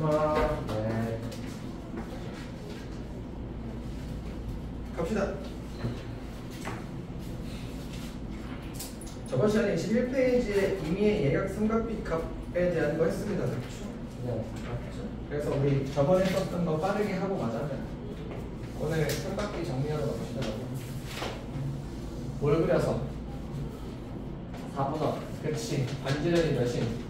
마. 네. 갑시다. 저번 시간에 21페이지에 이미 예각 삼각비 값에 대한 거 했습니다. 그렇죠? 네. 맞죠? 그래서 우리 저번에 썼던 거 빠르게 하고 가자면 오늘 삼각비 정리하러 가보시더라고요. 뭘 그려서? 4분원. 그렇지. 반지름이 몇인?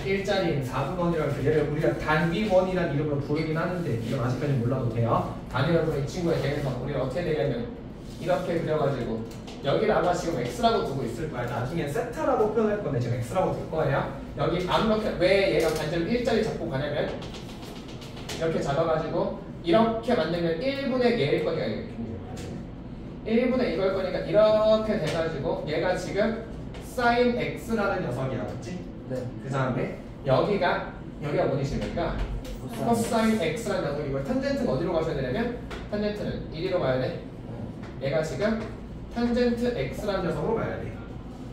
1짜리인 4분원이라는 얘를 우리가 단위원이라는 이름으로 부르긴 하는데 이건 아직까지 몰라도 돼요. 단위원으로 이 친구에 대해서 우리가 어떻게 되냐면 이렇게 그려가지고 여기를 아마 지금 x라고 두고 있을 거야. 나중에 세타라고 표현할 건데 지금 x라고 둘 거예요. 여기 아무렇게 왜 얘가 반지름 1짜리 잡고 가냐면 이렇게 잡아가지고 이렇게 만들면 1분의 얘일 거니까 1분의 이걸 거니까 이렇게 돼가지고 얘가 지금 sin x라는 녀석이야. 맞지? 네. 그 다음에 여기가 뭐니시니까 코사인 x라는 녀석이 이걸 탄젠트는 어디로 가셔야 되냐면 탄젠트는 이리로 가야 돼. 얘가 지금 탄젠트 x라는 녀석으로 가야 돼.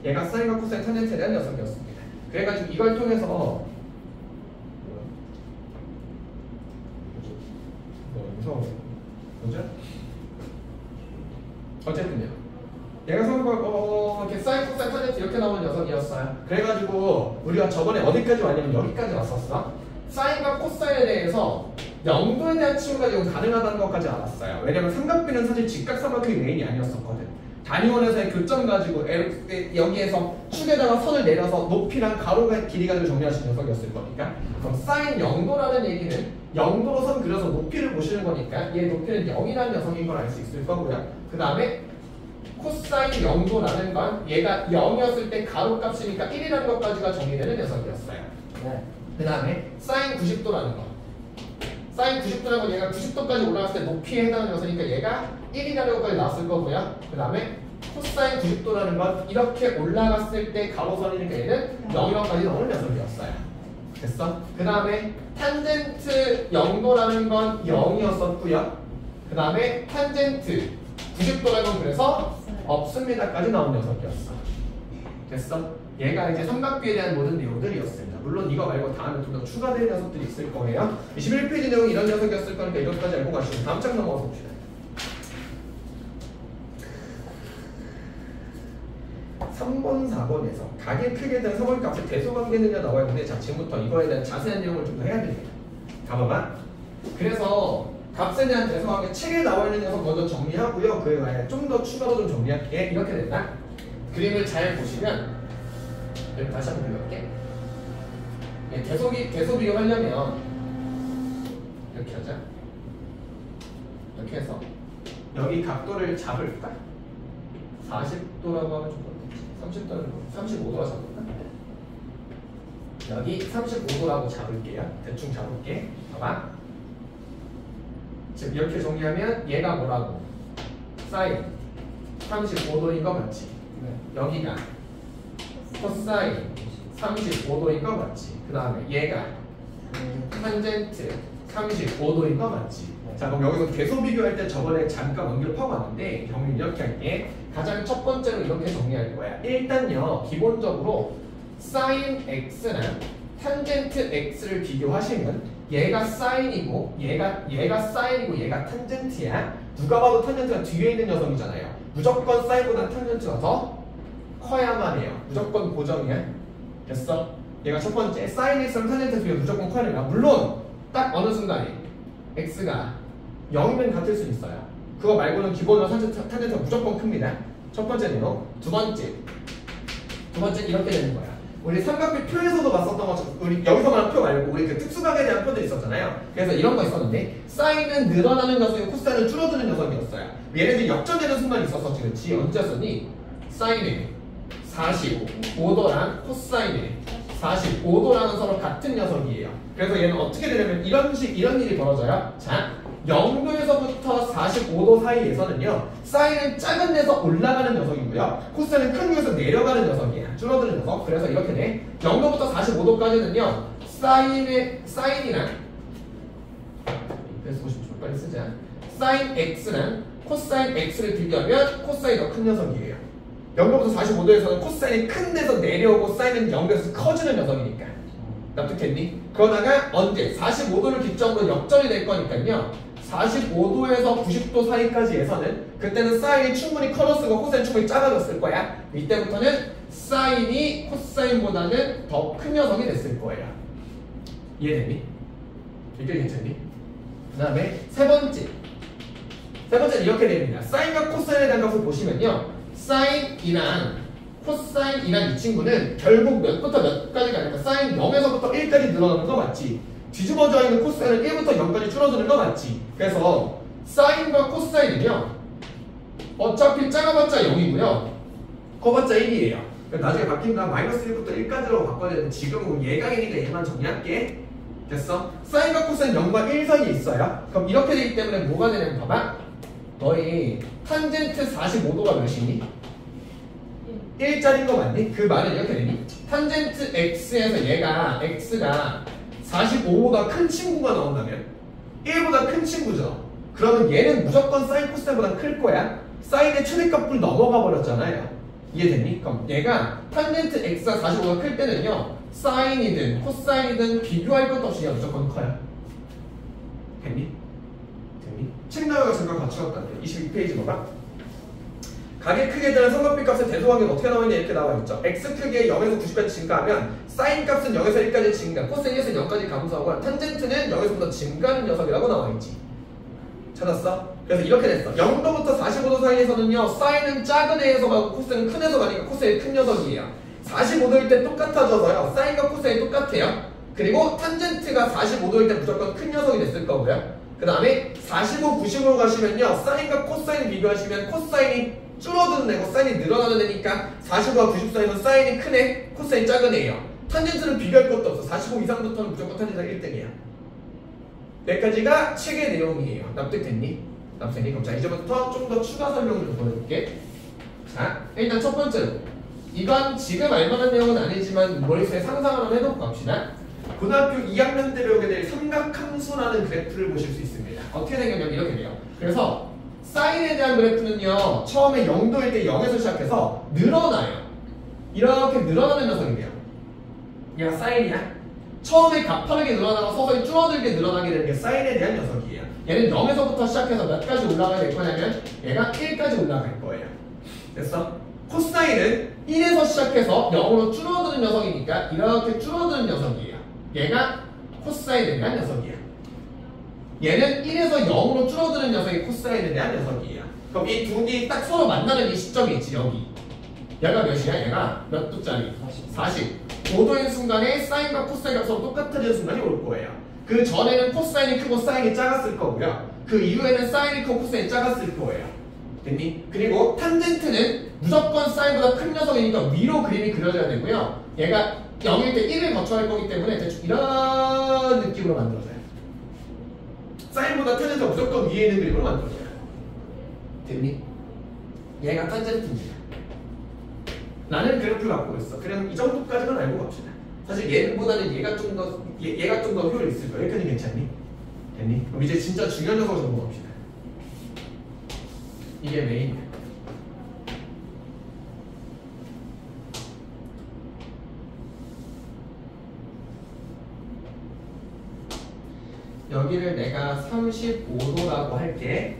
얘가 사인과 코사인 탄젠트에 대한 녀석이었습니다. 그래가지고 이걸 통해서 무서워. 뭐죠? 어쨌든요. 얘가 이렇게 사인, 코사인, 탄젠트 이렇게 나오는 녀석이었어요. 그래가지고 우리가 저번에 어디까지 왔냐면 여기까지 왔었어. 사인과 코사인에 대해서 0도에 대한 치유가 지금 가능하다는 것까지 알았어요. 왜냐면 삼각비는 사실 직각삼각형이 메인이 아니었었거든. 단위원에서의 교점 가지고 여기에서 축에다가 선을 내려서 높이랑 가로의 길이 가지고 정리하신 녀석이었을 거니까. 그럼 사인 0도라는 얘기는 0도로 선 그려서 높이를 보시는 거니까 얘 높이는 0이라는 녀석인 걸 알 수 있을 거고요. 그 다음에 코사인 0도라는 건 얘가 0이었을 때 가로값이니까 1이라는 것까지가 정리되는 녀석이었어요. 네. 그 다음에 사인 90도라는 거. 사인 90도라는 건 얘가 90도까지 올라갔을 때 높이에 해당하는 녀석이니까 얘가 1이라는 것까지 나왔을 거고요. 그 다음에 코사인 90도라는 건 이렇게 올라갔을 때 가로선이니까 얘는 0이라고까지 나오는 녀석이었어요. 됐어? 그 다음에 탄젠트 0도라는 건 0이었었고요. 그 다음에 탄젠트 90도라는 건 그래서 없습니다까지 나온 녀석이었어. 됐어? 얘가 이제 삼각비에 대한 모든 내용들이었습니다. 물론 이거 말고 다음에 좀 더 추가된 녀석들이 있을 거예요. 21페이지 내용이 이런 녀석이었을 거니까 이것까지 알고 가시고 다음 장 넘어가서 봅시다. 3번, 4번에서 각의 크기에 대한 서울값의 대소관계는요 나와 있는데 자 지금부터 이거에 대한 자세한 내용을 좀 더 해야 됩니다. 가봐봐. 그래서 값에 대한 대소관계 책에 나와 있는 녀석 먼저 정리하고요. 그 외에 좀 더 추가로 좀 정리할게. 이렇게 된다. 그림을 잘 보시면 여기 다시 한번 그려볼게. 계속 비교하려면 이렇게 하자. 이렇게 해서 여기 각도를 잡을까? 40도라고 하면 좀 그렇겠지. 35도라고 잡을까? 여기 35도라고 잡을게요. 대충 잡을게. 봐봐. 지금 이렇게 정리하면 얘가 뭐라고? 사인 35도인 거 맞지? 네. 여기가 코사인 35도인 거 맞지? 그 다음에 얘가 탄젠트 35도인 거 맞지? 자 그럼 여기서 계속 비교할 때 저번에 잠깐 언급하고 왔는데 정리 이렇게 할게. 가장 첫 번째로 이렇게 정리할 거야. 일단요 기본적으로 사인 x랑 탄젠트 x를 비교하시면 얘가 사인이고 얘가 사인이고 얘가 탄젠트야. 누가 봐도 탄젠트가 뒤에 있는 녀석이잖아요. 무조건 사인보다 탄젠트가 더 커야만 해요. 무조건 고정이야. 됐어? 얘가 첫 번째 사인 x랑 탄젠트 비교 무조건 커야 돼요. 물론 딱 어느 순간에 x가 0이면 같을 수 있어요. 그거 말고는 기본으로 탄젠트가 무조건 큽니다. 첫 번째 내용. 두 번째 이렇게 되는 거야. 우리 삼각비 표에서도 봤었던 것처럼 우리 여기서 말한 표 말고 우리 그 특수각에 대한 표도 있었잖아요. 그래서 이런 거 있었는데 사인은 늘어나는 녀석이고 코사인은 줄어드는 녀석이었어요. 얘네들이 역전되는 순간이 있었었지. 그렇지? 언제였었니? 사인에 45도랑 코사인에 45도랑은 서로 같은 녀석이에요. 그래서 얘는 어떻게 되냐면 이런 일이 벌어져요. 자, 0도에서부터 45도 사이에서는요 사인은 작은 데서 올라가는 녀석이고요 코사인은 큰 데서 내려가는 녀석이야. 줄어드는 녀석. 그래서 이렇게 돼. 0도부터 45도까지는요 사인이랑 그래서 보시면 좀 빨리 쓰자. 사인 x랑 코사인 x를 비교하면 코사인이 더 큰 녀석이에요. 0도부터 45도에서는 코사인이 큰 데서 내려오고 사인은 0도에서 커지는 녀석이니까. 납득했니? 그러다가 언제? 45도를 기점으로 역전이 될 거니까요. 45도에서 90도 사이까지에서는 그때는 사인이 충분히 커졌으고 코사인 충분히 작아졌을 거야. 이때부터는 사인이 코사인보다는 더 큰 녀석이 됐을 거예요. 이해됐니? 이게 괜찮니? 그 다음에 세 번째는 이렇게 됩니다. 사인과 코사인에 대한 값을 보시면요. 사인이랑 코사인이란 이 친구는 결국 몇부터 몇까지 가니까 사인 0에서부터 1까지 늘어나는 거 맞지? 뒤집어져 있는 코사인은 1부터 0까지 줄어드는 거 맞지? 그래서 사인과 코사인은요. 어차피 작아봤자 0이고요. 커봤자 1이에요. 나중에 바뀐다. 마이너스 1부터 1까지로 바꿔야 되는데 지금은 얘가1이니까 얘만 정리할게. 됐어? 사인과 코사인 0과 1 사이에 있어요. 그럼 이렇게 되기 때문에 뭐가 되냐면 봐봐. 너희 탄젠트 45도가 몇이니? 1짜리인 거 맞니? 그 말은 이렇게 되니? 탄젠트 x에서 얘가 x가 45보다 큰 친구가 나온다면 1보다 큰 친구죠. 그러면 얘는 무조건 사인 코사인보다 클 거야. 사인의 최대값을 넘어가 버렸잖아요. 이해됐니? 그럼 얘가 탄젠트 x가 45보다 클 때는요. 사인이든 코사인이든 비교할 것도 없이 얘가 무조건 커요. 됐니? 책 나와가 잠깐 같이 왔다는데 22페이지 봐봐. 가계 크기에 대한 삼각비 값의 대소관계는 어떻게 나오느냐 이렇게 나와 있죠. x 크기에 0에서 90까지 증가하면 사인 값은 0에서 1까지 증가, 코사인에서 0까지 감소하고 탄젠트는 0에서부터 증가하는 녀석이라고 나와 있지. 찾았어? 그래서 이렇게 됐어. 0도부터 45도 사이에서는요. 사인은 작은 애에서 가고 코사인은 큰 애에서 가니까 코사인이 큰 녀석이에요. 45도일 때 똑같아져서요. 사인과 코사인이 똑같아요. 그리고 탄젠트가 45도일 때 무조건 큰 녀석이 됐을 거고요. 그 다음에 45, 90으로 가시면요. 사인과 코사인 비교하시면 코사인이 줄어드는 애고 사인이 늘어나는 애니까 45와 90 사이는 사인이 큰 애, 코사인이 작은 애예요. 탄젠트는 비교할 것도 없어. 45 이상부터는 무조건 탄젠트가 1등이야. 여기까지가 책의 내용이에요. 납득됐니? 납득됐니? 그럼 자 이제부터 좀 더 추가 설명을 좀 보여줄게. 자 일단 첫 번째로 이건 지금 알만한 내용은 아니지만 머릿속에 상상을 한번 해놓고 갑시다. 고등학교 2학년 때 배우게 될 삼각함수라는 그래프를 보실 수 있습니다. 어떻게 생겼냐면 이렇게 돼요. 그래서 사인에 대한 그래프는요. 처음에 0도일 때 0에서 시작해서 늘어나요. 이렇게 늘어나는 녀석이 돼요. 얘가 사인이야. 처음에 가파르게 늘어나고 서서히 줄어들게 늘어나게 되는 게 사인에 대한 녀석이에요. 얘는 0에서부터 시작해서 몇 가지 올라가야 될 거냐면 얘가 1까지 올라갈 거예요. 됐어? 코사인은 1에서 시작해서 0으로 줄어드는 녀석이니까 이렇게 줄어드는 녀석이에요. 얘가 코사인에 대한 녀석이야. 얘는 1에서 0으로 줄어드는 녀석이 코사인에 대한 녀석이에요. 그럼 이 두 개이 딱 서로 만나는 이 시점이 있지 여기. 얘가 몇이야? 얘가 몇 도짜리? 40. 5도인 순간에 사인과 코사인 값으로 똑같아지는 순간이 올 거예요. 그 전에는 코사인이 크고 사인이 작았을 거고요. 그 이후에는 사인이 크고 코사인이 작았을 거예요. 됐니? 그리고 탄젠트는 무조건 사인보다 큰 녀석이니까 위로 그림이 그려져야 되고요. 얘가 0일 때 1을 거쳐갈 거기 때문에 대충 이런 느낌으로 만들어져요. 사인보다 탄젠트가 무조건 위에 있는 그림으로 만들어져요. 됐니? 얘가 탄젠트입니다. 나는 그래프를 갖고 있어. 그냥 이 정도까지만 알고 갑시다. 사실 얘보다는 얘가 좀 더 효율이 있을 거야. 여기까지 괜찮니? 됐니? 그럼 이제 진짜 중요한 녀석을 좀 봅시다. 이게 메인이야. 여기를 내가 35도라고 할게.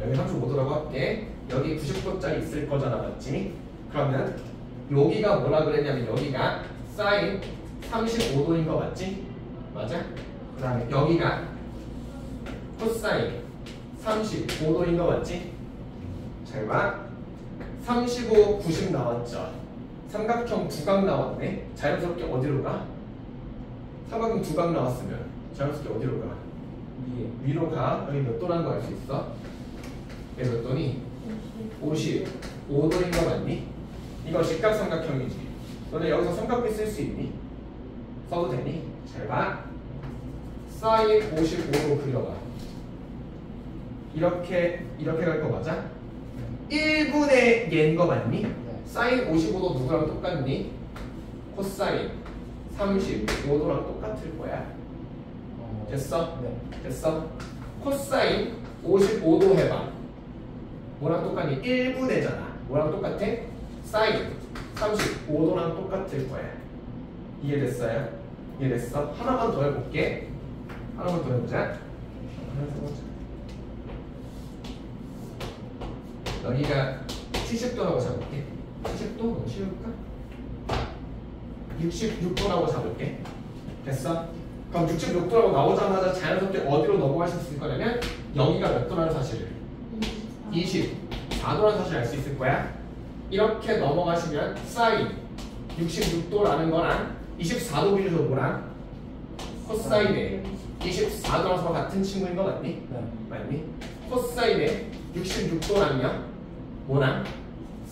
여기 35도라고 할게. 여기 90도짜리 있을 거잖아, 맞지? 그러면 여기가 뭐라 그랬냐면 여기가 사인 35도인 거 맞지? 맞아? 그 다음에 여기가 코사인 35도인 거 맞지? 잘 봐. 35, 90 나왔죠? 삼각형 두각 나왔네? 자연스럽게 어디로 가? 삼각형 두각 나왔으면 자연스럽게 어디로 가? 위로 가. 여기 몇 도라는 거 알 수 있어? 얘 몇 도니? 55도인 거 맞니? 이거 직각삼각형이지. 너네 여기서 삼각비 쓸 수 있니? 써도 되니? 잘 봐. 사인 55도 그려봐. 이렇게 갈 거 맞아? 1분의 얘인 거 맞니? 사인 55도 누구랑 똑같니? 코사인 35도랑 똑같을 거야. 됐어? 네. 됐어? 코사인 55도 해봐. 뭐랑 똑같니? 1분의잖아. 뭐랑 똑같아? 사인 35도랑 똑같을 거야. 이해됐어요? 이해됐어? 하나만 더 해볼게. 하나만 더 해보자. 여기가 70도라고 잡을게. 70도? 너무 쉬울까? 66도라고 잡을게. 됐어? 그럼 66도라고 나오자마자 자연스럽게 어디로 넘어갈 수 있을 거냐면 여기가 몇 도라는 사실을 24도라는 사실을 알 수 있을 거야. 이렇게 넘어가시면 사인 66도라는 거랑 24도 비교해서 뭐랑 코사인의 24도라서 같은 친구인 거 맞니? 네. 맞니? 코사인의 66도랑요 뭐랑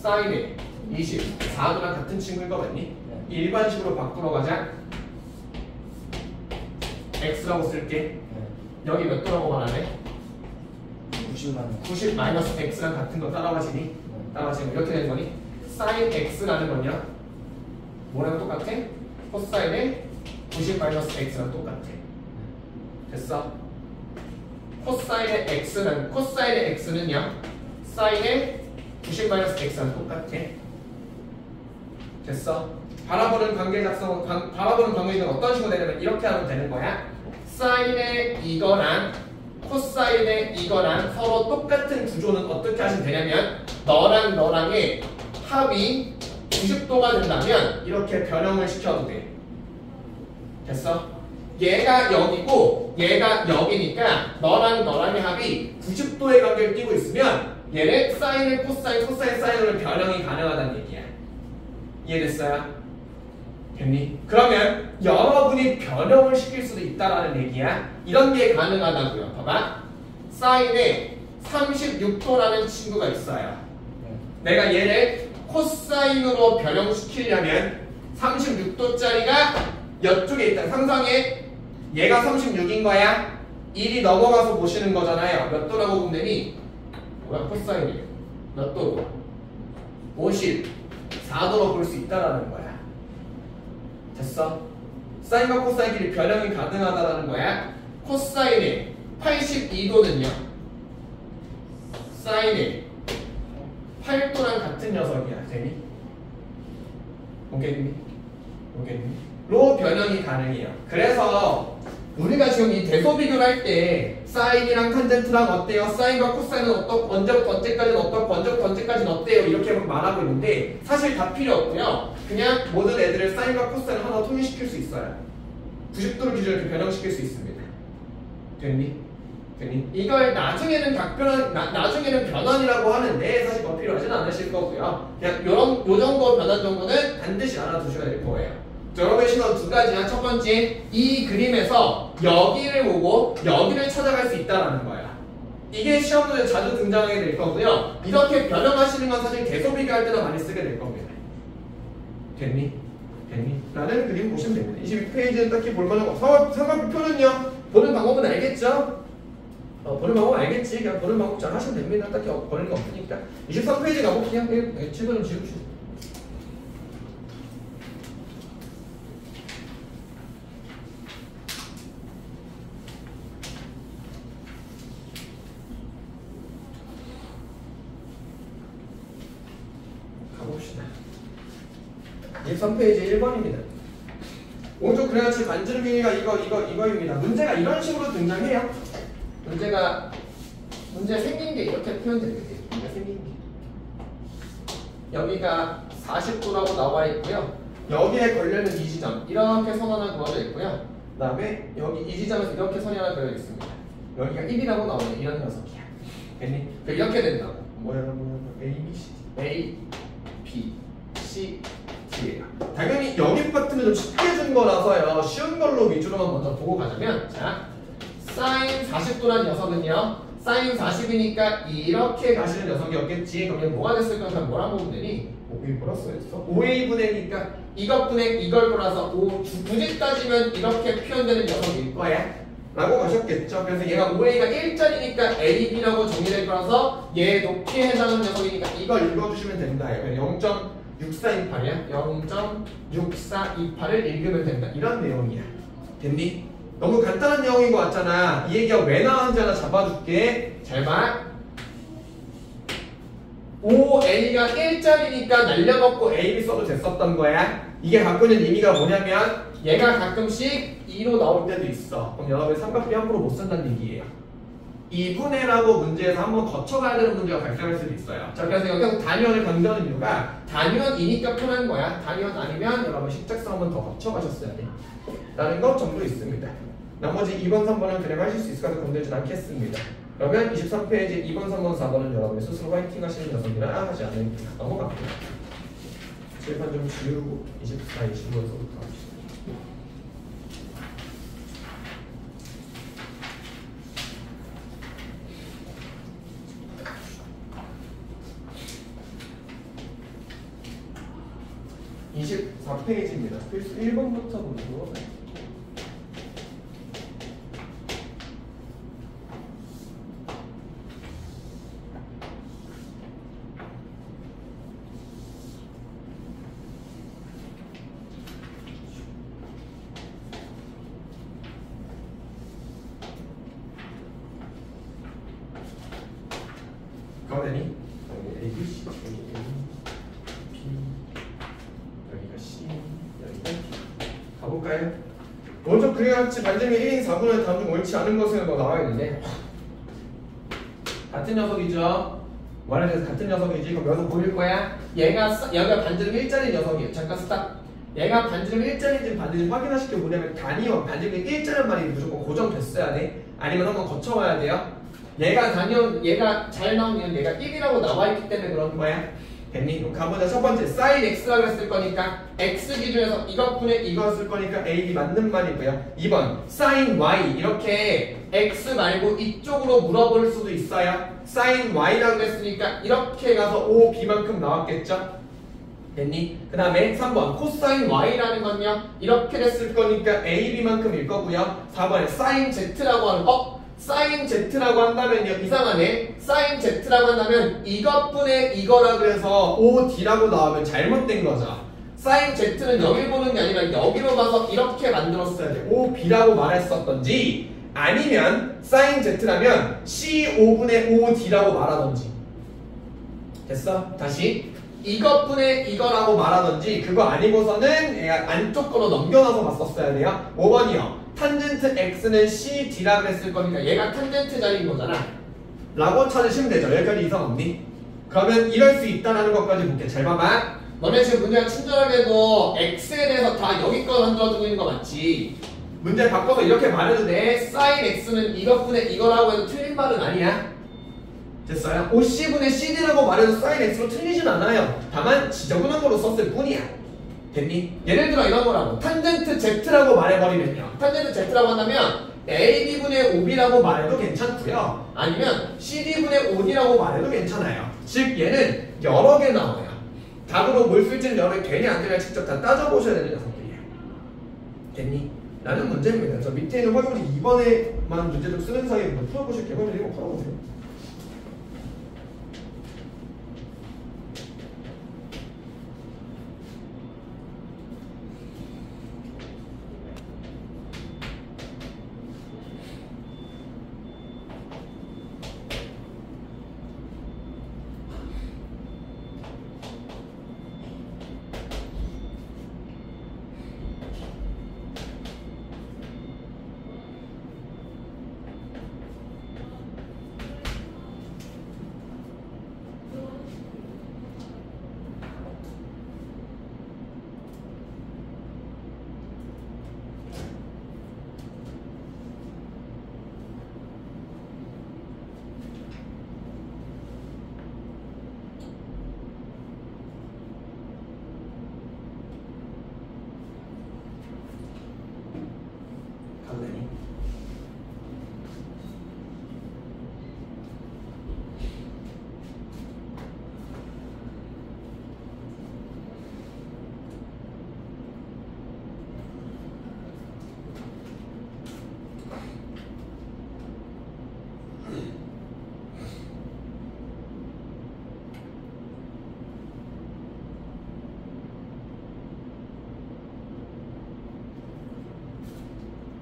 사인의 24도랑 같은 친구인 거 맞니? 네. 일반식으로 바꾸러 가자. x라고 쓸게. 네. 여기 몇 도라고 말하네? 90만 90 마이너스 x랑 같은 거 따라가시니? 네. 따라가시면 이렇게 되는 거니? sin x라는 건요 뭐랑 똑같아? 코사인의 90 마이너스 x랑 똑같아. 됐어? 코사인의 x는요 사인의 90 마이너스 x랑 똑같아. 됐어? 바라보는 관계 작성, 바라보는 관계는 어떤 식으로 되냐면 이렇게 하면 되는 거야. 사인의 이거랑 코사인의 이거랑 서로 똑같은 구조는 어떻게 하시면 되냐면 너랑 너랑의 합이 90도가 된다면 이렇게 변형을 시켜도 돼. 됐어? 얘가 여기고 얘가 여기니까 너랑 너랑의 합이 90도의 관계를 띄고 있으면 얘를 사인을 코사인, 코사인 사인으로 변형이 가능하다는 얘기야. 이해됐어요? 됐니? 그러면 여러분이 변형을 시킬 수도 있다라는 얘기야. 이런 게 가능하다고요. 봐봐. 사인에 36도라는 친구가 있어요. 내가 얘를 코사인으로 변형시키려면 36도짜리가 이쪽에 있다. 상상해. 얘가 36인 거야. 1이 넘어가서 보시는 거잖아요. 몇 도라고 보면 되니? 뭐야 코사인이 몇 도로? 54도로 볼 수 있다라는 거야. 됐어? 사인과 코사인끼리 변형이 가능하다라는 거야. 코사인의 82도는요 사인의 8도랑 같은 녀석이야. 되니? 오겠니? 로 변형이 가능해요. 그래서 우리가 지금 이 대소 비교를 할 때 사인이랑 탄젠트랑 어때요? 사인과 코사인은 어떻고 언제부터 언제까지는 어떻고 언제부터 언제까지는 어때요? 이렇게 말하고 있는데 사실 다 필요 없고요. 그냥 모든 애들을 사인과 코사인 하나 통일시킬 수 있어요. 90도를 기준으로 이렇게 변형시킬 수 있습니다. 됐니? 이걸 나중에는 나중에는 변환이라고 하는데 사실 더 필요하진 않으실 거고요. 그냥 요 정도 변환 정도는 반드시 알아두셔야 될 거예요. 여러분의 시선 두 가지야. 첫 번째, 이 그림에서 여기를 보고 여기를 찾아갈 수 있다는 거야. 이게 시험 문제에 자주 등장하게 될 거고요. 이렇게 변형하시는 건 사실 대소 비교할 때도 많이 쓰게 될 겁니다. 됐니? 라는 그림 보시면 됩니다. 22페이지는 딱히 볼만한 거. 삼각표는요. 보는 방법은 알겠죠? 보는 방법 알겠지? 그냥 보는 방법 잘 하시면 됩니다. 딱히 걸리는 거 없으니까. 23페이지 가볼게요. 책을 좀 지우시죠. 가봅시다. 23페이지 1번입니다. 오른쪽 그래야지 반지름이가 이거입니다. 문제가 이런 식으로 등장해요. 문제 생긴 게 이렇게 표현되거든요. 문제 생긴 게. 여기가 40도라고 나와 있고요. 여기에 걸려있는 이 지점 이렇게 선 하나 그어져 있고요. 그 다음에 여기 이 지점에서 이렇게 선이 하나 그어져 있습니다. 여기가 1이라고 나오는 이런 녀석이야. 됐니? 이렇게 된다고. 뭐야? A, B, C, A, B, C, D예요. 당연히 여기 파트는 좀 쉽게 준 거라서요. 쉬운 걸로 위주로만 먼저 보고 가자면 자, 사인 40도라는 녀석은요. 사인 40이니까 이렇게 가시는 녀석이었겠지. 그럼 뭐가 됐을까? 그럼 뭐라고 보면 되니? 뭐라고 써있어? 5A분의니까 이것분의 이걸 골라서 굳이 따지면 이렇게 표현되는 녀석일 거야. 라고 가셨겠죠. 그래서 얘가 5A가 1짜리니까 A, B라고 정리될 거라서 얘 높이에 해당하는 녀석이니까 이걸 읽어주시면 된다. 0.6428이야. 0.6428을 읽으면 된다. 이런 내용이야. 됐니? 너무 간단한 내용인 것 같잖아. 이 얘기가 왜 나왔는지 하나 잡아줄게. 잘 봐. 5A가 1짜리니까 날려먹고 A, B 써도 됐었던 거야. 이게 갖고 있는 의미가 뭐냐면 얘가 가끔씩 2로 나올 때도 있어. 그럼 여러분 삼각비 함부로 못 쓴다는 얘기예요. 2분의 라고 문제에서 한번 거쳐가야 되는 문제가 발생할 수도 있어요. 자, 그래서 여기서 단위원을 강조하는 이유가 단위원이니까 편한 거야. 단위원 아니면 여러분 식작성 한번 더 거쳐가셨어야 돼. 라는 것 정도 있습니다. 나머지 2번, 3번은 그냥 하실 수 있을까 건들진 않겠습니다. 그러면 23페이지 2번, 3번, 4번은 여러분이 스스로 화이팅 하시는 녀석이라 하지 않으니까 넘어갑니다. 칠판 좀 지우고 24, 25에서부터 합시다. (24페이지입니다) 필수 1번부터 보도록 할게요. 가만히 여기 A, B, C, 여기 A, B, 여기가 C, 여기가 B. 가볼까요? 먼저 그와 같이 반증의 1인 4분의 다음 중 옳지 않은 것은 뭐 나와야 되네. 같은 녀석이죠. 말에 대해서 같은 녀석이지. 그럼 여기서 보일 거야. 얘가 반증 1자리 녀석이에요. 잠깐 스탑. 얘가 반증 1자리인지 반드시 확인하실 게 뭐냐면 단위원 반증 1자리란 말이 무조건 고정됐어야 돼. 아니면 한번 거쳐와야 돼요. 얘가 단위원, 얘가 잘 나오면 얘가 1이라고 나와있기 때문에 그런 거야. 됐니? 그럼 가보자. 첫 번째 sin x라고 했을 거니까 x 기준에서 이것분의 이거 쓸 거니까 a, b 맞는 말이고요. 2번 sin y 이렇게 x 말고 이쪽으로 물어볼 수도 있어요. sin y라고 했으니까 이렇게 가서 o, b만큼 나왔겠죠? 됐니? 그 다음에 3번 코사인 y라는 건요 이렇게 됐을 거니까 a, b만큼일 거고요. 4번에 sin z라고 하는 sin z라고 한다면요 이상하네. sin z라고 한다면 이것분의 이거라 그래서 OD라고 나오면 잘못된 거죠. sin z는 여길 보는 게 아니라 여기로 가서 이렇게 만들었어야 돼. OB라고 말했었던지 아니면 sin z라면 C5분의 OD라고 말하던지. 됐어? 다시 이것분의 이거라고 말하던지 그거 아니고서는 안쪽 거로 넘겨놔서 봤었어야 돼요. 5번이요. 탄젠트 x는 CD라 그랬을 거니까 얘가 탄젠트 자리인 거잖아 라고 찾으시면 되죠. 여기까지 이상 없니? 그러면 이럴 수 있다는 것까지 볼게. 잘 봐봐. 너네 지금 문제가 친절하게도 x에 대해서 다 여기 거 만들어주고 있는 거 맞지? 문제 바꿔서 이렇게 말해도 돼. sin x는 이것분의 이거라고 해도 틀린 말은 아니야. 됐어요? 50분의 CD라고 말해도 sin x로 틀리진 않아요. 다만 지저분한 거로 썼을 뿐이야. 됐니? 예를 들어 이런 거라고 탄젠트 Z라고 말해버리면요 탄젠트 Z라고 한다면 AB분의 OB라고 말해도 괜찮고요 아니면 CD분의 OD라고 말해도 괜찮아요. 즉 얘는 여러 개 나와요. 답으로 뭘 쓸지는 여러 개 되냐 안 되냐 직접 다 따져보셔야 되는 녀석들이에요. 됐니? 라는 문제입니다. 저 밑에 있는 활용문제 2번에만 문제 좀 쓰는 사이에 풀어보실게요. 활용문제 이거 풀어보세요.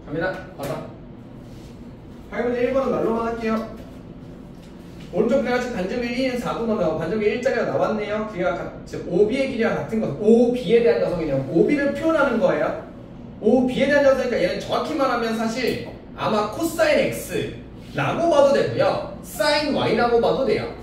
갑니다. 받아. 활용문제 1번은 말로만 할게요. 오른쪽 그래가지고 반점이 1인 4분만 나오고 반점이 1자리가 나왔네요. 그가 OB의 길이와 같은 것. OB에 대한 녀석이냐. OB를 표현하는 거예요. OB에 대한 녀석이니까 얘는 정확히 말하면 사실 아마 코사인 X라고 봐도 되고요. 사인 Y라고 봐도 돼요.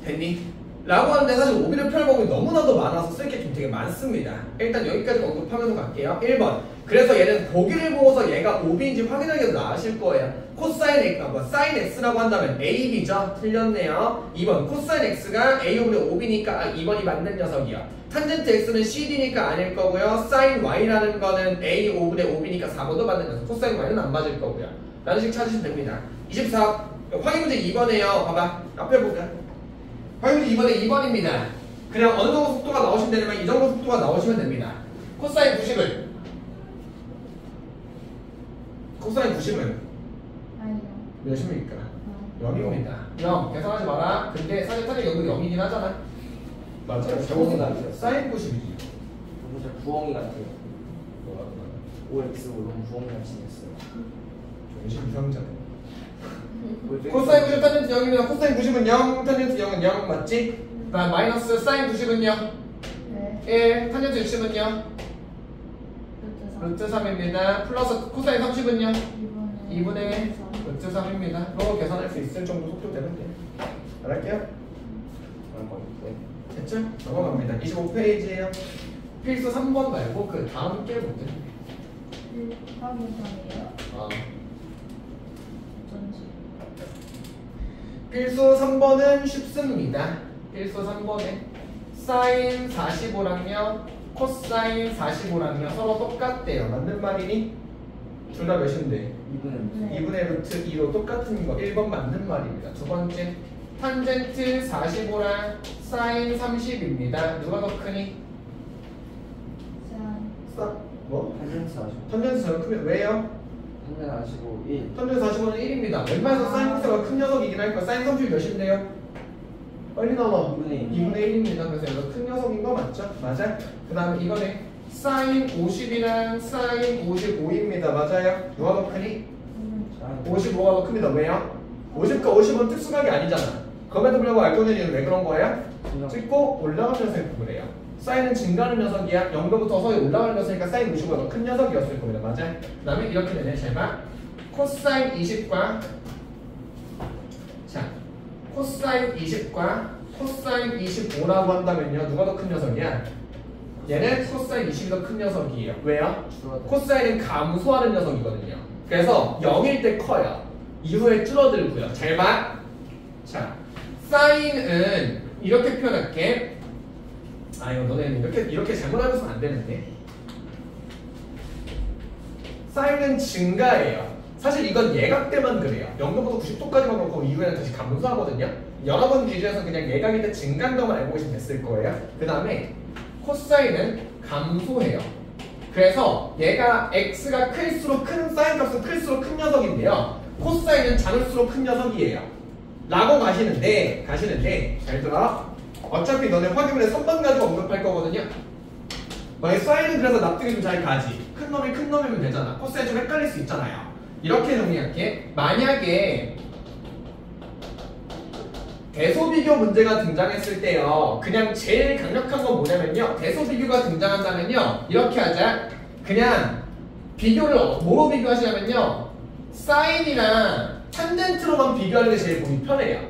됐니? 라고 하는데 사실 OB를 표현할 방법이 너무나도 많아서 쓸 게 좀 되게 많습니다. 일단 여기까지 언급하면서 갈게요. 1번. 그래서 얘는 보기를 보고서 얘가 OB인지 확인하기 위해서 나으실 거예요. 코사인 X, 사인 X라고 한다면 AB죠? 틀렸네요. 2번. 코사인 X가 A분의 OB니까 2번이 맞는 녀석이요. 탄젠트 X는 CD니까 아닐 거고요. 사인 Y라는 거는 A 5분의 5B니까 4번도 맞는 녀석. 코사인 Y는 안 맞을 거고요. 라는 식 찾으시면 됩니다. 24. 확인 문제 2번이에요. 봐봐. 앞에 보자. 확인 문제 2번에 2번입니다. 그냥 어느 정도 속도가 나오시면 되냐면 이 정도 속도가 나오시면 됩니다. 코사인 90은? 코사인 90은? 아니요. 몇입니까? 0입니다. 0. 계산하지 마라. 근데 사실 탄젠트 0도 0이긴 하잖아. 맞아요. 부엉이 같아요. 사인 90이지. 너무 잘 부엉이 같아요. OX 너무 부엉이 같이 생겼어요. 정신 이상자네. 코사인 90 탄젠트 0이면 코사인 90은 0, 탄젠트 0은 0 맞지? 그다음 마이너스 사인 90은요? 네. 1, 탄젠트 60은요? 루트 3입니다. 플러스 코사인 30은요? 2분의 루트 3입니다. 로 계산할 수 있을 정도 속도 되면 돼요. 잘할게요. 됐죠? 넘어갑니다. 25페이지에요. 필수 3번 말고 그 다음 게 문제. 화분선이에요. 어쩐지. 필수 3번은 쉽습니다. 필수 3번에 사인 45랑요 코사인 45랑요 서로 똑같대요. 맞는 말이니? 둘 다 몇인데? 2분의 루트 2로 똑같은 거 1번 맞는 말입니다. 두 번째 탄젠트 45랑 사인 30입니다. 누가 더 크니? 뭐? 탄젠트 45. 탄젠트 더 크면 왜요? 탄젠트 45 1. 탄젠트 45는 1입니다. 웬만해서 사인 코사가 큰 녀석이긴 할 거야. 사인 30이 몇인데요? 빨리 나와. 2분의 1입니다. 그래서 얘가 큰 녀석인 거 맞죠? 맞아. 그 다음에 이거네. 사인 50이랑 사인 55입니다. 맞아요? 누가 더 크니? 55가 더 큽니다. 왜요? 50과 50은 특수각이 아니잖아. 그럼에도 불구하고 알고는 왜 그런 거예요? 찍고 올라가는 녀석이 그래요. 사인은 증가하는 녀석이야. 0도부터 서서히 올라가는 녀석이니까 사인 55가 더 큰 녀석이었을 겁니다. 맞아요? 그 다음에 이렇게 되네. 잘 봐. 코사인 20과 자 코사인 20과 코사인 25라고 한다면요. 누가 더 큰 녀석이야? 얘는 코사인 20이 더 큰 녀석이에요. 왜요? 코사인은 감소하는 녀석이거든요. 그래서 0일 때 커요. 이후에 줄어들고요. 잘 봐. 자, 사인은 이렇게 표현할게. 이거 너네는 이렇게 잘못 알고 있으면 안 되는데. 사인은 증가해요. 사실 이건 예각 때만 그래요. 0도부터 90도까지만 그렇고 이후에는 다시 감소하거든요. 여러분 기준에서 그냥 예각일 때 증가한다고만 알고 계시면 됐을 거예요. 그 다음에 코사인은 감소해요. 그래서 얘가 x가 클수록 큰 사인 값은 클수록 큰 녀석인데요. 코사인은 작을수록 큰 녀석이에요. 라고 가시는데 잘 들어. 어차피 너네 확인문에 선반 가지고 언급할 거거든요. 만약에 사인은 그래서 납득이 좀 잘 가지. 큰 놈이면 되잖아. 코사인 좀 헷갈릴 수 있잖아요. 이렇게 정리할게. 만약에 대소비교 문제가 등장했을 때요. 그냥 제일 강력한 건 뭐냐면요. 대소비교가 등장한다면요. 이렇게 하자. 그냥 비교를 뭐로 비교하시냐면요. 사인이랑 탄젠트로만 비교하는 게 제일 보기 편해요.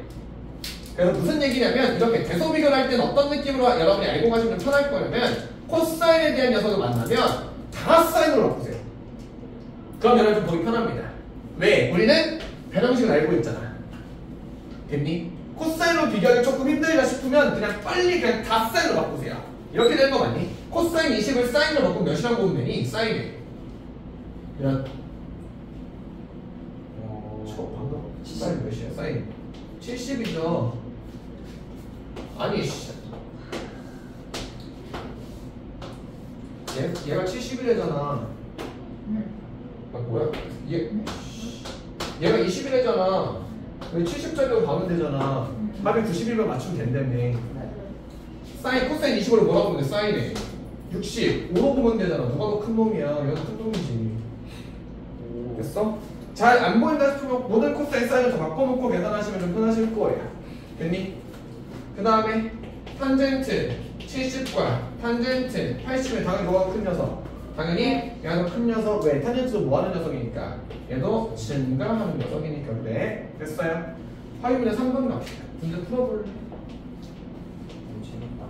그래서 무슨 얘기냐면 이렇게 대소비교를 할 때는 어떤 느낌으로 여러분이 알고 가시면 편할 거냐면 코사인에 대한 녀석을 만나면 다 사인으로 바꾸세요. 그럼 여러분 좀 보기 편합니다. 왜? 우리는 배정식을 알고 있잖아. 됐니? 코사인으로 비교하기 조금 힘들다 싶으면 그냥 빨리 다 사인으로 바꾸세요. 이렇게 될 거 맞니? 코사인 20을 사인으로 바꾸면 몇이라고 보면 되니? 사인을 몇? 방금 사인 몇이야? 사인 70이죠. 아니 얘가 70이래잖아. 뭐야? 얘가 20이래잖아. 왜 70짜리로 가면 되잖아. 답이 91번 맞추면 된다며. 사인 코사인 25를 뭐라고 보면 돼? 사인에 60 5로 보면 되잖아. 누가 더 큰 놈이야? 얘가 더 큰 놈이지. 됐어? 잘 안 보인다 싶으면 모든 코사인 사인을 더 바꿔놓고 계산하시면 좀 편하실 거예요. 됐니? 그 다음에 탄젠트 70과 탄젠트 80의 당연히 뭐가 큰 녀석? 당연히 얘가 더 큰 녀석. 왜? 탄젠트도 뭐하는 녀석이니까 얘도 증가하는 녀석이니까. 그래. 됐어요. 화유문제 3번 갑시다. 문제 풀어볼래? 너무 재밌다.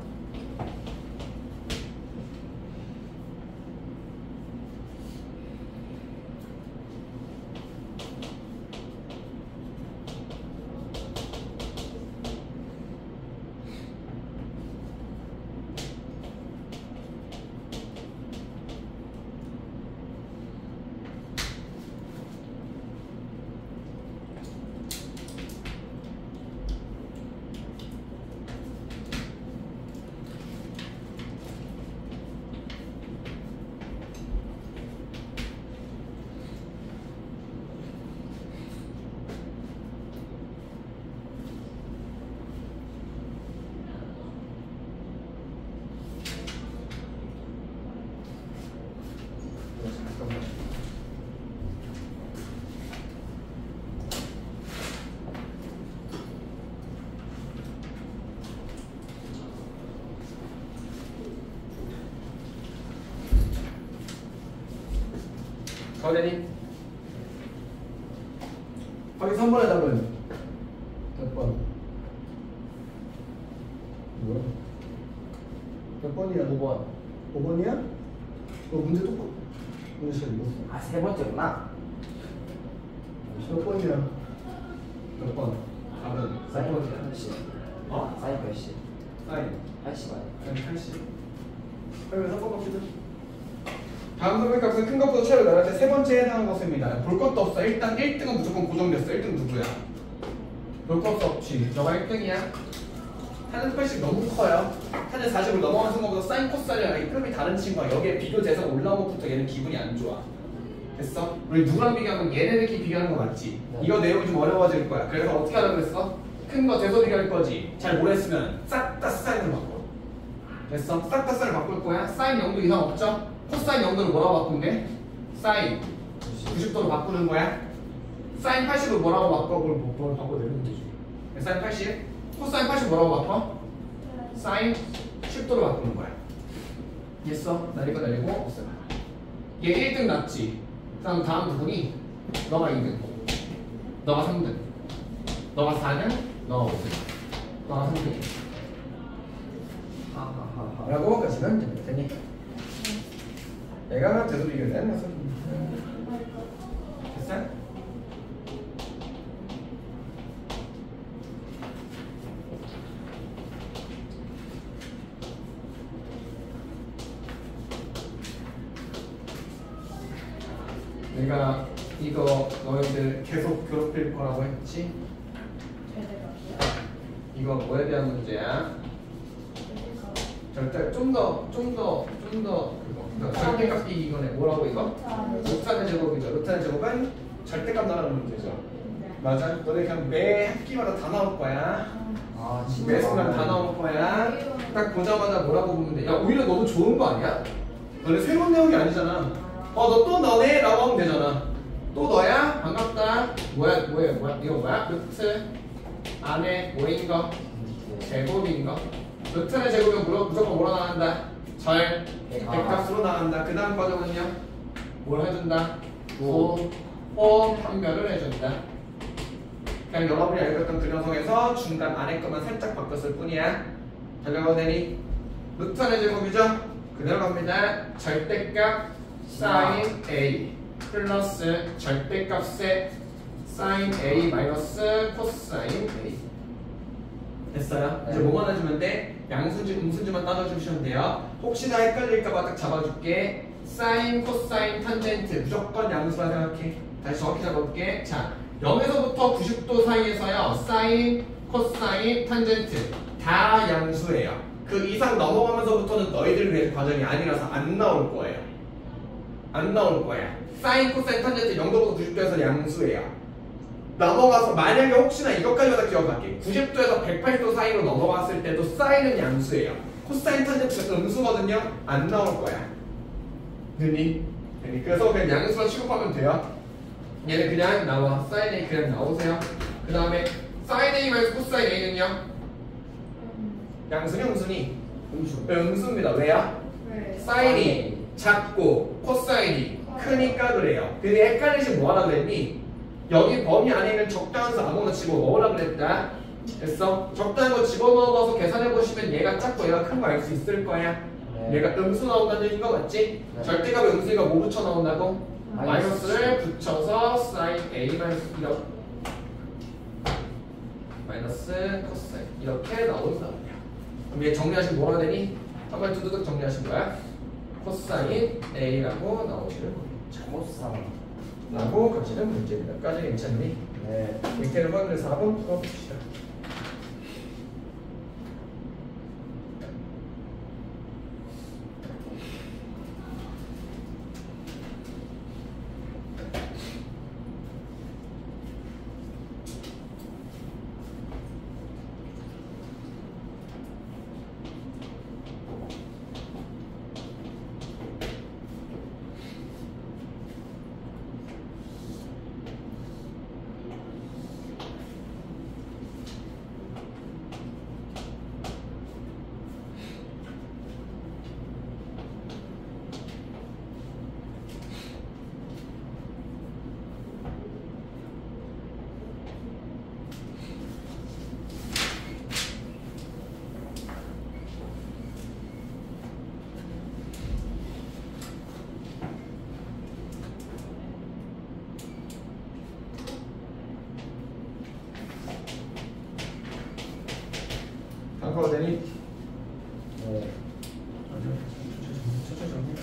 잠깐만. 가오되니? 확인 3번의 답은 몇 번? 뭐야? 몇 번이야? 5번. 5번이야? 너 문제 똑같 문제 잘 읽었어. 아, 세 번째구나. 몇 번이야? 몇 번? 답은 사인 4번이야. 80. 어? 사인 80. 사인 80 아니야? 사인 80. 그러면 3번 갑시다. 다음 선택값은 큰 것보다 차이가 나갈 때 세 번째에 해당하는 것입니다. 볼 것도 없어. 일단 1등은 무조건 고정됐어. 1등 누구야? 볼 것도 없지. 너가 1등이야. 탄젠트 80 너무 커요. 탄젠트 40을 넘어가는 순간부터 사인 코사인이랑 이 급이 다른 친구야. 여기에 비교 대상 올라온 것부터 얘는 기분이 안 좋아. 됐어? 우리 누구랑 비교하면 얘네들끼리 비교하는 거 맞지? 네. 이거 내용이 좀 어려워질 거야. 그래서 어떻게 하라고 그랬어? 큰 거 대소 비교할 거지. 잘 모르겠으면 싹 다 사인으로 바꿔. 됐어? 싹 다 사인을 바꿀 거야. 사인 0도 이상 없죠? 코사인 0도를 뭐라고 바꾼대? 사인 90도로 바꾸는 거야. 사인 80을 뭐라고 바꿔? 뭘 바꿔내는 거지. 사인 80? 코사인 80 뭐라고 바꿔? 사인 10도로 바꾸는 거야. 됐어? 날리고 없애봐. 얘 1등 났지? 그럼 다음 누구니? 너가 2등, 너가 3등, 너가 4등, 너가 5등, 너가 3등이야. 하하하하. 라고 까지는 되니? 내가 대소 비교를 했나 소리. 됐어? 내가 이거 너희들 계속 괴롭힐 거라고 했지? 이거 뭐에 대한 문제야? 절대 좀 더 그거 그러니까 절대값 비기 이거네. 뭐라고 이거? 루탄의 제곱이죠. 루탄의 제곱은 절대값 나가는 문제죠. 맞아? 너네 그냥 매 학기마다 다 나올 거야. 아, 매 순간 다 나올 거야. 딱 보자마자 뭐라고 보면 돼. 야, 오히려 너도 좋은 거 아니야? 너네 새로운 내용이 아니잖아. 너 또 너네? 라고 하면 되잖아. 또 너야? 반갑다. 뭐야? 이거 뭐야? 루트 안에 뭐인 거? 제곱인 거. 루트의 제곱은 무조건 뭐로 나간다? 절 백값으로 나간다. 그 다음 과정은요? 뭘 해준다? 호 판별을 해준다. 그냥 여러분이 알고 있던 그 녀석에서 중간 안에 것만 살짝 바꿨을 뿐이야. 달려가도 되니? 루트의 제곱이죠? 그대로 갑니다. 절대값 사인 A 플러스 절대값의 사인 A 마이너스 코사인 A. 됐어요? 네. 이제 뭐만 해주면 돼? 양수지, 음수지만 따져주시면 돼요. 혹시나 헷갈릴까봐 딱 잡아줄게. 사인, 코사인, 탄젠트 무조건 양수라 생각해. 다시 정확히 잡아볼게. 자, 0에서부터 90도 사이에서요. 사인, 코사인, 탄젠트 다 양수예요. 그 이상 넘어가면서부터는 너희들 위해 과정이 아니라서 안 나올 거예요. 안 나올 거야. 사인, 코사인, 탄젠트 0도부터 90도에서 양수예요. 넘어가서 만약에 혹시나 이것까지마다 기억할게. 90도에서 180도 사이로 넘어갔을 때도 사인은 양수예요. 코사인 탄젠트가 음수거든요. 안 나올 거야. 되니? 그래서 그냥 양수만 취급하면 돼요. 얘는 그냥 나와. 사인 A 그냥 나오세요. 그 다음에 사인 A 마이너스 코사인 A는요? 양수니 음수니? 음수. 음수입니다. 왜요? 사인이 작고 코사인이 크니까 그래요. 근데 헷갈리시 뭐 하라 그랬니? 여기 범위 안에 있는 적당한 수 아무거나 집어넣으라 그랬다. 됐어? 적당한 거 집어넣어서 계산해보시면 얘가 작고 얘가 큰 거 알 수 있을 거야. 네. 얘가 음수 나온다는 얘기인 거 맞지? 네. 절대값에 음수가 뭐 붙여 나온다고? 마이너스. 마이너스를 붙여서 사인 A 마이너스 이렇게 마이너스 코사인 이렇게 나온다. 그럼 얘 정리하시면 뭐라 되니? 한번 두두둑 정리하신 거야. 코사인 A라고 나오시는 거예요. 잘못 사. 라고 가지는 문제입니다. 까지 괜찮니? 네. 밑에는 확률 4번 풀어봅시다. 단가가 되니? 네. 천천히 정리.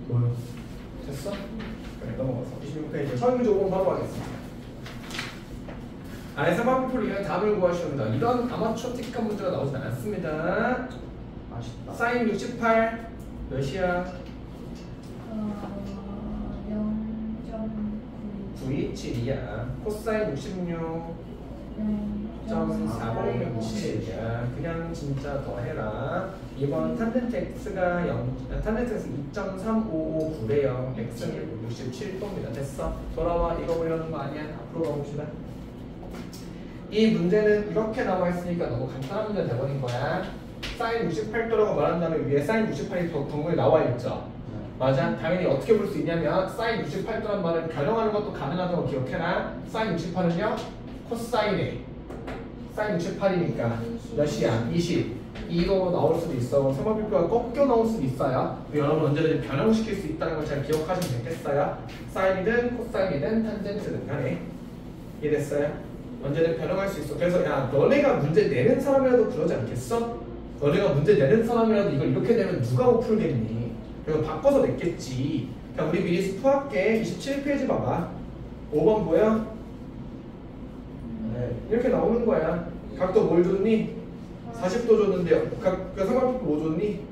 뭐요? 됐어? 그래 넘어가서 26페이지 설문지 5번 바로 하겠습니다. 안에 삼각형을 위한 답을 구하시옵니다. 이런 아마추어 틱한 문제가 나오지 않았습니다. 아쉽다. 사인 68 몇이야? 0.9 927이야. 코사인 66 0.4067이야. 그냥 진짜 더해라. 이번 탄젠트 x가 탄젠트 x 2.3559래요. x는 67도입니다. 됐어? 돌아와. 이거 보려는 거 아니야? 앞으로 가봅시다. 이 문제는 이렇게 나와 있으니까 너무 간단한 문제 돼버린 거야. 사인 68도라고 말한 다음에 위에 사인 68이 덩굴에 나와 있죠. 맞아. 당연히 어떻게 볼 수 있냐면 사인 68도란 말은 변형하는 것도 가능하다고 기억해라. 사인 68은요 코사인에 사인 68이니까 몇이야? 22도 나올 수도 있어. 삼각비표가 꺾여 나올 수도 있어요. 여러분 언제든지 변형시킬 수 있다는 걸 잘 기억하시면 되겠어요. 사인이든 코사인이든 탄젠트든 간에 이해됐어요? 언제든 변형할 수 있어. 그래서 야 너네가 문제 내는 사람이라도 그러지 않겠어? 너네가 문제 내는 사람이라도 이걸 이렇게 되면 누가 못 풀겠니? 그래서 바꿔서 냈겠지. 그냥 우리 미리 스포할게. 27페이지 봐봐. 5번 보여? 네. 이렇게 나오는 거야. 각도 뭘 줬니? 40도 줬는데 그 삼각형도 뭐 줬니?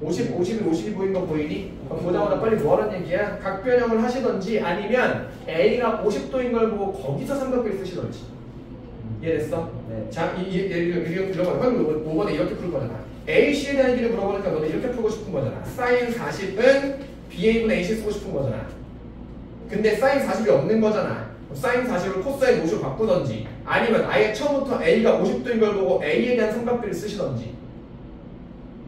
50, 51, 52 보이는 거 보이니? 그럼 보자마자 빨리 뭐하라는 얘기야? 각변형을 하시던지 아니면 A가 50도인 걸 보고 거기서 삼각형을 쓰시던지. 이해됐어? 네. 자, 이거 방금 5번에 이렇게 풀 거잖아. AC에 대한 얘기를 물어보니까 너는 이렇게 풀고 싶은 거잖아. 사인 40은 BA분의 AC 쓰고 싶은 거잖아. 근데 사인 40이 없는 거잖아. 사인 40을 코사인 50으로 바꾸던지 아니면 아예 처음부터 A가 50도인 걸 보고 A에 대한 삼각비를 쓰시던지.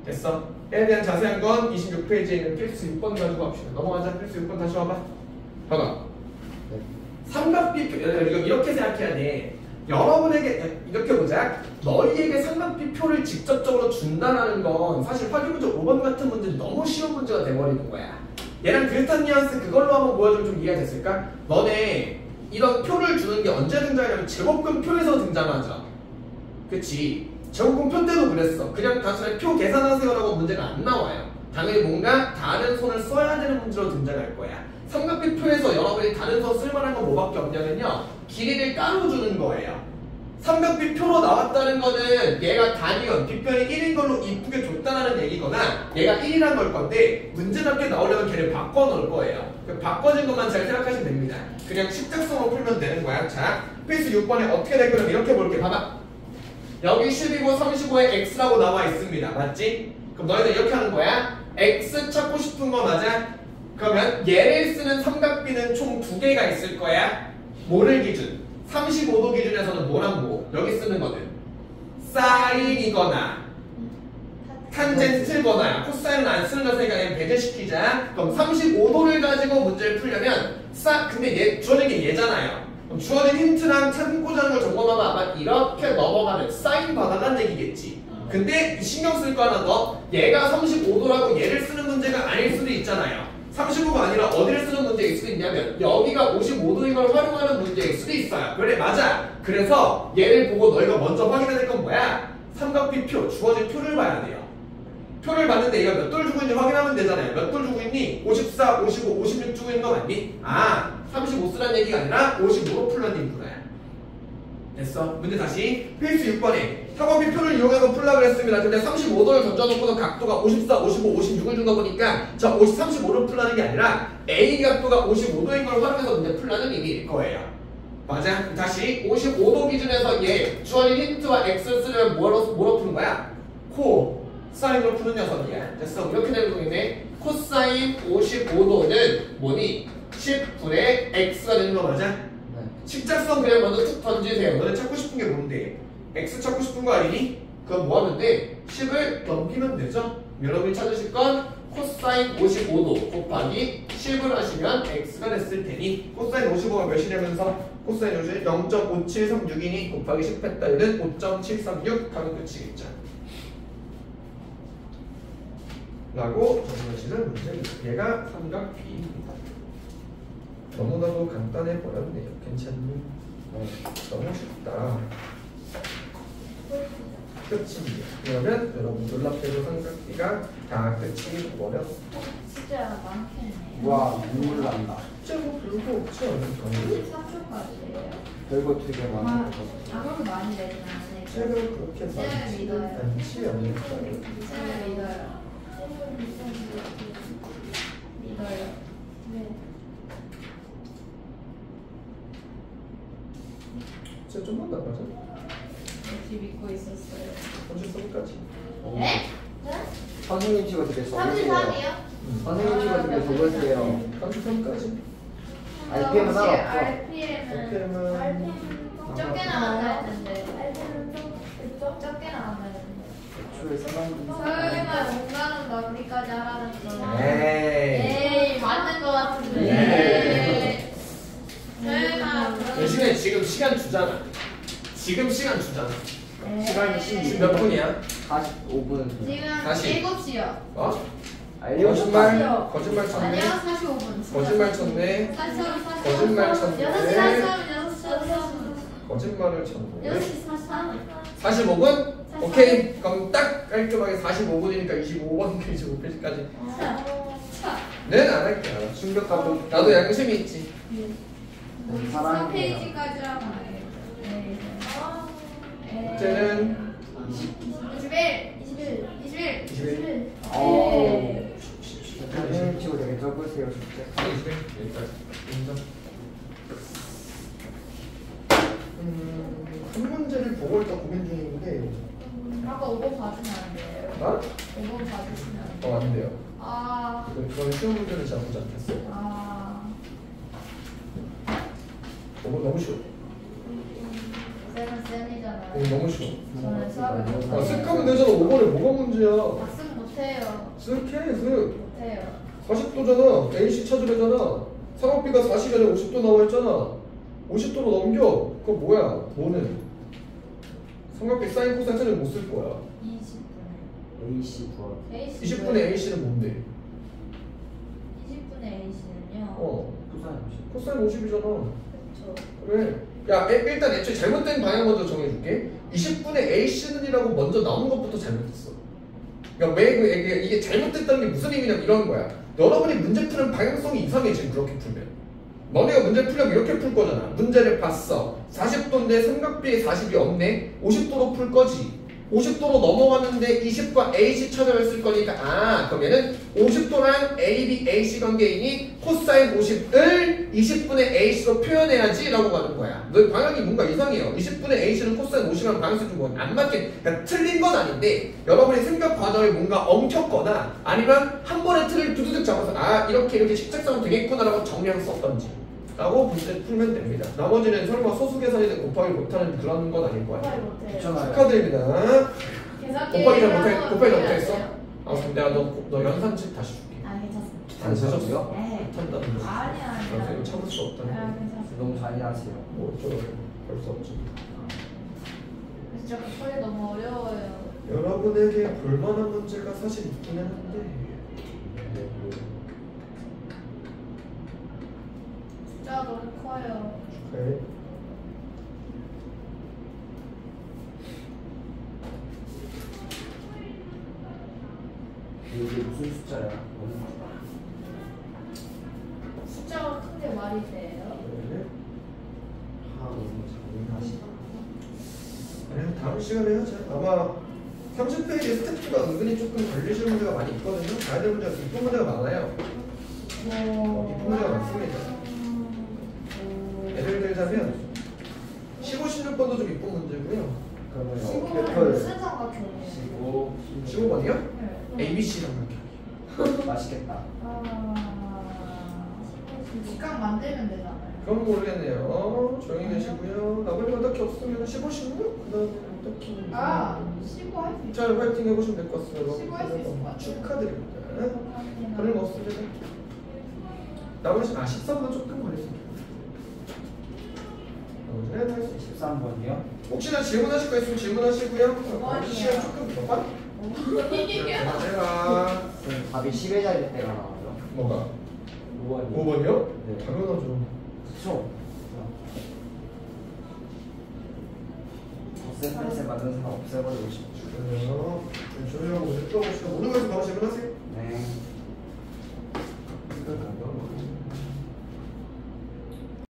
됐어? A에 대한 자세한 건 26페이지에 있는 필수 6번 가지고 합시다. 넘어가자. 필수 6번 다시 와봐. 봐봐. 네. 삼각비표 이렇게 생각해야 돼. 여러분에게 이렇게 보자. 너희에게 삼각비표를 직접적으로 준다는 건 사실 확인문제 5번 같은 문제는 너무 쉬운 문제가 돼버리는 거야. 얘랑 비슷한 뉘앙스 그걸로 한번 보여주면 좀 이해가 됐을까? 너네 이런 표를 주는 게 언제 등장하냐면 제곱근 표에서 등장하죠. 그치? 제곱근 표 때도 그랬어. 그냥 단순히 표 계산하세요라고 문제가 안 나와요. 당연히 뭔가 다른 손을 써야 되는 문제로 등장할 거야. 삼각비표에서 여러분이 다른 손 쓸만한 건 뭐밖에 없냐면요, 길이를 따로 주는 거예요. 삼각비표로 나왔다는 거는 얘가 단위원, 빗변이 1인 걸로 이쁘게 줬다는 얘기거나 얘가 1이란 걸 건데 문제답게 나오려면 걔를 바꿔 놓을 거예요. 바꿔진 것만 잘 생각하시면 됩니다. 그냥 십작성으로 풀면 되는 거야. 자, 필수 6번에 어떻게 될 거냐면 이렇게 볼게. 봐봐. 여기 12고 35에 x라고 나와 있습니다. 맞지? 그럼 너희들 이렇게 하는 거야. x 찾고 싶은 거 맞아? 그러면 얘를 쓰는 삼각비는 총 2개가 있을 거야. 뭐를 기준? 35도 기준에서는 뭐랑 뭐? 여기 쓰는 거는 사인이거나 탄젠트 번호야. 코사인은 안 쓰는 거니까 얘 배제시키자. 그럼 35도를 가지고 문제를 풀려면 근데 얘 주어진 게 얘잖아요. 그럼 주어진 힌트랑 참고자는 걸 점검하면 아마 이렇게 넘어가는 사인 받아라는 얘기겠지. 근데 신경 쓸 거 하나 더. 얘가 35도라고 얘를 쓰는 문제가 아닐 수도 있잖아요. 35가 아니라 어디를 쓰는 문제일 수도 있냐면 여기가 55도인 걸 활용하는 문제일 수도 있어요. 그래 맞아. 그래서 얘를 보고 너희가 먼저 확인해야 될 건 뭐야? 삼각비표 주어진 표를 봐야 돼요. 표를 봤는데 얘가 몇 돌 주고 있는지 확인하면 되잖아요. 몇 돌 주고 있니? 54, 55, 56 주고 있는 거 맞니? 아 35 쓰라는 얘기가 아니라 55로 풀라는 얘기구나. 됐어. 문제 다시. 필수 6번에 삼각비표를 이용해서 풀라 그랬습니다. 근데 35도를 던져놓고서 각도가 54, 55, 56을 준 거 보니까 저 35로 풀라는 게 아니라 A 각도가 55도인 걸 활용해서 문제 풀라는 얘기일 거예요. 맞아. 다시 55도 기준에서 얘 주어진 힌트와 X를 쓰려면 뭐로 푸는 거야? 코사인으로 푸는 녀석이야. 됐어. 이렇게 되는 거겠네. 코사인 55도는 뭐니? 10분의 X가 되는 거 맞아? 십자선 그냥 먼저 툭 던지세요. 너네 찾고 싶은 게 뭔데? X 찾고 싶은 거 아니니? 그럼 뭐 하면 돼? 10을 넘기면 되죠? 여러분이 찾으실 건 코사인 55도 곱하기 10을 하시면 X가 됐을 테니 코사인 55가 몇이냐면서 코사인 50 0.5736이니 곱하기 10 했다. 얘는 5.736 하면 끝이겠죠. 라고 정리하시는 문제입니다. 얘가 삼각 B입니다. 너무나도 간단해 버렸네요. 괜찮니? 너무 쉽다. 끝입니다. 그러면 여러분 놀랍게도 삼각비가 다 끝이 버렸어. 진짜 많겠네요. 와 눈물 난다. 진짜 뭐 별거 없지 않을까? 33초까지예요. 별거 되게 많아. 아무도 많이 내진 않으니까. 제가 그렇게 쌤을 많지 믿어요. 않지 않을까요? 쌤을 믿어요. 믿어요. 네. 진짜 좀만 더 가자. 역시 믿고 있었어요. 33까지. 네? 네? 선생님 치고 되게 적으세요. 33이요? 선생님 치고 되게 적으세요. 33까지. RPM 하나 없어. RPM은 적게 나왔다 했는데. 적게 나왔다 했는데. 애초에 설마 공간은 넓이까지 하라는 거. 에이. 에이 맞는 거 같은데. 네. 설마 대신에 지금 시간 주잖아. 지금 시간 주잖아. 시간이 지금 몇 분이야? 45분. 지금 다시. 7시요. 어? 알려. 거짓말. 거짓말 쳤네. 아니요 45분. 거짓말 쳤네. 거짓말 쳤네. 6시 43분. 거짓말을 쳤네. 6시 43분. 45분? 오케이. 그럼 딱 깔끔하게 45분이니까 25번, 25페이지까지. 는 안 할게요. 충격하고. 나도 양심이 있지. 4페이지까지라고 말해요. 네. 이제는 21. 선생님 치고 되게 적으세요 진짜. 21 여기까지. 인정. 한 문제를 보고 있다 고민 중인데. 아까 5번 봐주면 안 돼요? 어? 5번 봐주시면 안 돼요? 안 돼요. 아. 그건 쉬운 문제를 잘 보지 않겠어요. 아. 너무 쉬워. 쌤은 쌤이잖아요. 너무 쉬워. 저는 수학을 아, 못해요. 쓱 하면 되잖아. 5번에 뭐가 문제야? 학습 못해요. 쓱 해, 쓱. 못해요. 40도잖아. AC 찾으려잖아. 상업비가 40이 아니라 50도 나와 있잖아. 50도로 넘겨. 그거 뭐야? 뭐는? 삼각비 사인 코사인 찾으면 못 쓸 거야. 20분에. AC 구하기. 20분의 AC는 뭔데? 20분의 A씨는요. 부산 코사인 50이잖아. 그렇죠. 그래. 야, 일단 애초에 잘못된 방향 먼저 정해줄게. 20분의 A씨는이라고 먼저 나온 것부터 잘못했어. 그러니까 왜 이게 잘못됐다는 게 무슨 의미냐면 이런 거야. 여러분이 문제 푸는 방향성이 이상해 지금 그렇게 풀면. 너네가 문제 풀려면 이렇게 풀 거잖아. 문제를 봤어. 40도인데 삼각비에 40이 없네. 50도로 풀 거지. 50도로 넘어갔는데 20과 AC 찾아야 쓸 거니까 그럼 얘는 50도랑 AB, AC 관계이니 코사인 50을 20분의 AC로 표현해야지 라고 가는 거야. 너 방향이 뭔가 이상해요. 20분의 AC는 코사인 50이랑 방향성이 좀 안 맞게 그러니까 틀린 건 아닌데 여러분의 생각 과정이 뭔가 엉켰거나 아니면 한 번에 틀을 두두둑 잡아서 이렇게 식작사면 되겠구나 라고 정리해서 썼던지 라고 문제 풀면 됩니다. 나머지는 설마 소수계산이든 곱하기 못하는 그런 건 아닐 거야. 곱하기 못해요. 괜찮아요. 축하드립니다. 곱하기를 못했어? 아 그럼 내가 너 연산책 다시 줄게. 아 괜찮습니다. 안 사줬어? 네. 못한다는 거. 아니야. 선생님 참을 수 없다는 거. 괜찮습니다. 너무 잔인하세요. 뭐 어쩌라고 별수 없지. 진짜 곱하기 너무 어려워요. 여러분에게 볼만한 문제가 사실 있기는 한데 숫자가 너무 커요. 그래. 이게 무슨 숫자야? 너무 많다. 숫자가 큰 게 말이 돼요? 네. 너무 잔인하시다. 아니 다음 시간에 하자. 아마 30페이지 스태프가 은근히 조금 걸리실 문제가 많이 있거든요. 가야 될 문제가 이쁜 문제가 많아요. 이쁜 문제가 많습니다. 예를 들자면 15, 16번도 좀 이쁜 문제고요. 그러면 15는 순서각형이에요. 15, 15번이요? 네. A, B, C 삼각형. 맛있겠다. 직각 만들면 되잖아요. 그건 모르겠네요. 조용히 계시고요. 나머지 건 딱히 없으면 15, 16? 그 다음에 딱히 15 할 수 있어요. 잘 화이팅 해보시면 될 것 같습니다. 15 할수 있을 것 같아요. 축하드립니다. 그런 거 없습니다. 나머지 13번 조금 걸렸습니다. 나머지는 할수 있습니다. 13번이요? 혹시나 질문하실 거 있으면 질문하시고요. 번이요? 시간 조금 더 봐. 제가 선생님 답이 10의 자리 때가 나와요. 뭐가? 5번이. 5번이요? 네. 당연하죠. 그쵸? 덧셈 만든 사람 없애버리고 싶죠. 그러면 조용하고 이제 또 모든 것을 바로 질문하세요. 네.